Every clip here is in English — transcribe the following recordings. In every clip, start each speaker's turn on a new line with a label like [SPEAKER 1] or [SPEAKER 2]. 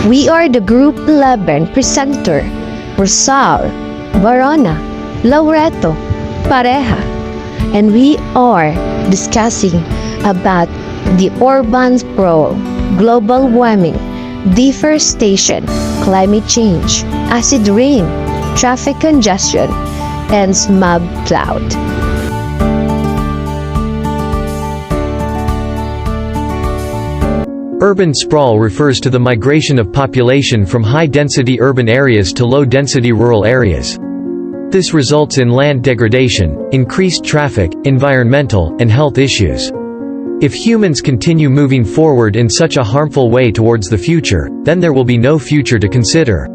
[SPEAKER 1] We are the Group 11 presenter, Rosal, Varona, Laureto, Pareja, and we are discussing about the urban sprawl, global warming, deforestation, climate change, acid rain, traffic congestion, and smog cloud.
[SPEAKER 2] Urban sprawl refers to the migration of population from high-density urban areas to low-density rural areas. This results in land degradation, increased traffic, environmental, and health issues. If humans continue moving forward in such a harmful way towards the future, then there will be no future to consider.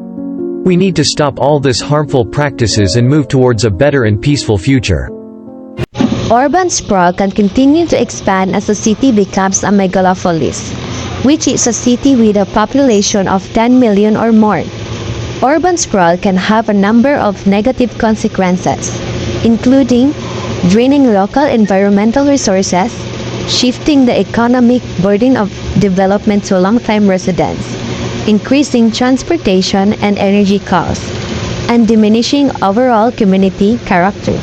[SPEAKER 2] We need to stop all this harmful practices and move towards a better and peaceful future.
[SPEAKER 1] Urban sprawl can continue to expand as a city becomes a megalopolis, which is a city with a population of 10 million or more. Urban sprawl can have a number of negative consequences, including draining local environmental resources, shifting the economic burden of development to long-time residents, increasing transportation and energy costs, and diminishing overall community character.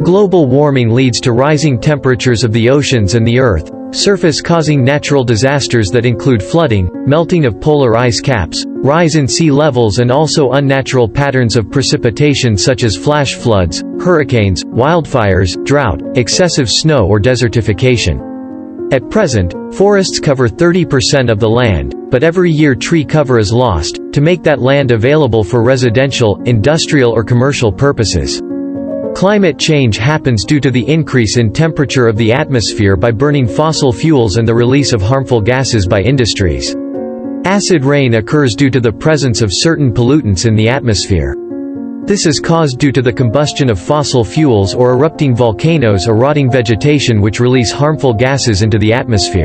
[SPEAKER 2] Global warming leads to rising temperatures of the oceans and the earth, surface causing natural disasters that include flooding, melting of polar ice caps, rise in sea levels, and also unnatural patterns of precipitation such as flash floods, hurricanes, wildfires, drought, excessive snow or desertification. At present, forests cover 30% of the land, but every year tree cover is lost, to make that land available for residential, industrial or commercial purposes. Climate change happens due to the increase in temperature of the atmosphere by burning fossil fuels and the release of harmful gases by industries. Acid rain occurs due to the presence of certain pollutants in the atmosphere. This is caused due to the combustion of fossil fuels or erupting volcanoes or rotting vegetation which release harmful gases into the atmosphere.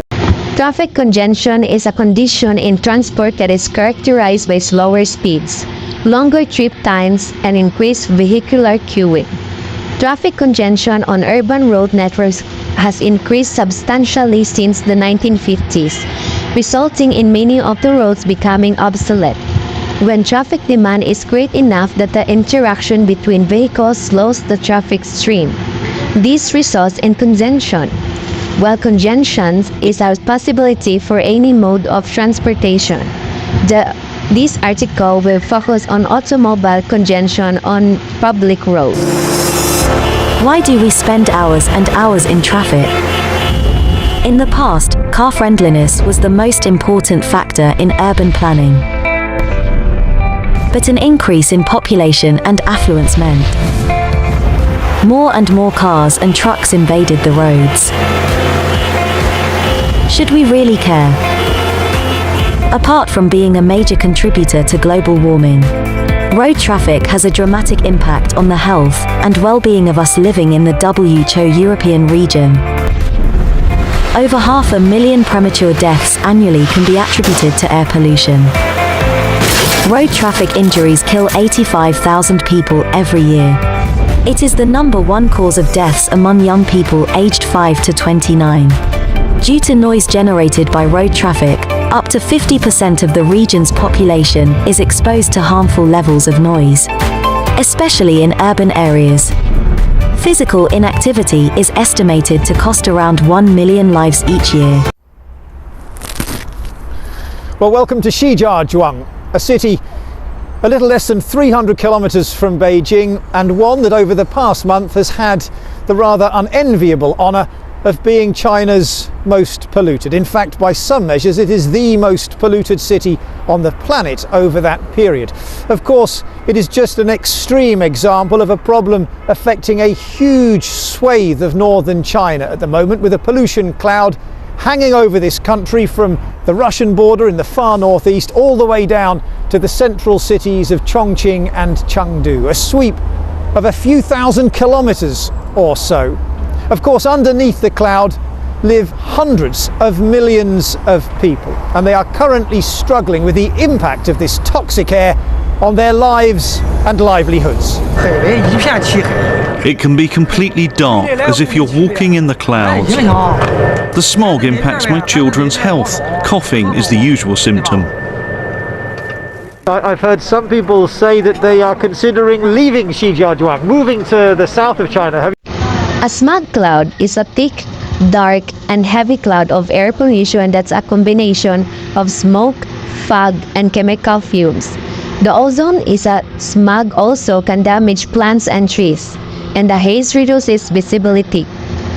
[SPEAKER 1] Traffic congestion is a condition in transport that is characterized by slower speeds, longer trip times, and increased vehicular queuing. Traffic congestion on urban road networks has increased substantially since the 1950s, resulting in many of the roads becoming obsolete. When traffic demand is great enough that the interaction between vehicles slows the traffic stream, this results in congestion. While congestion is a possibility for any mode of transportation, this article will focus on automobile congestion on public roads.
[SPEAKER 3] Why do we spend hours and hours in traffic? In the past, car friendliness was the most important factor in urban planning. But an increase in population and affluence meant more and more cars and trucks invaded the roads. Should we really care? Apart from being a major contributor to global warming, road traffic has a dramatic impact on the health and well-being of us living in the WHO European region. Over 500,000 premature deaths annually can be attributed to air pollution. Road traffic injuries kill 85,000 people every year. It is the #1 cause of deaths among young people aged 5 to 29. Due to noise generated by road traffic, up to 50% of the region's population is exposed to harmful levels of noise, especially in urban areas. Physical inactivity is estimated to cost around 1 million lives each year.
[SPEAKER 4] Well, welcome to Shijiazhuang, a city a little less than 300 kilometers from Beijing, and one that over the past month has had the rather unenviable honor of being China's most polluted. In fact, by some measures, it is the most polluted city on the planet over that period. Of course, it is just an extreme example of a problem affecting a huge swathe of northern China at the moment, with a pollution cloud hanging over this country from the Russian border in the far northeast all the way down to the central cities of Chongqing and Chengdu, a sweep of a few thousand kilometers or so. Of course, underneath the cloud live hundreds of millions of people, and they are currently struggling with the impact of this toxic air on their lives and livelihoods.
[SPEAKER 5] It can be completely dark, as if you're walking in the clouds. The smog impacts my children's health. Coughing is the usual symptom.
[SPEAKER 4] I've heard some people say that they are considering leaving Shijiazhuang, moving to the south of China.
[SPEAKER 1] A smog cloud is a thick, dark, and heavy cloud of air pollution that's a combination of smoke, fog, and chemical fumes. The ozone is a smog also can damage plants and trees, and the haze reduces visibility.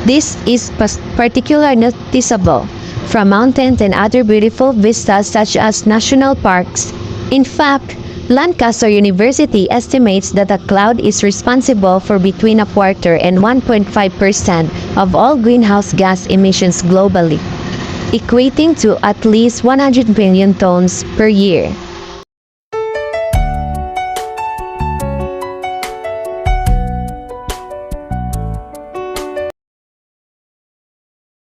[SPEAKER 1] This is particularly noticeable from mountains and other beautiful vistas such as national parks. In fact, Lancaster University estimates that the cloud is responsible for between 1/4 and 1.5% of all greenhouse gas emissions globally, equating to at least 100 million tons per year.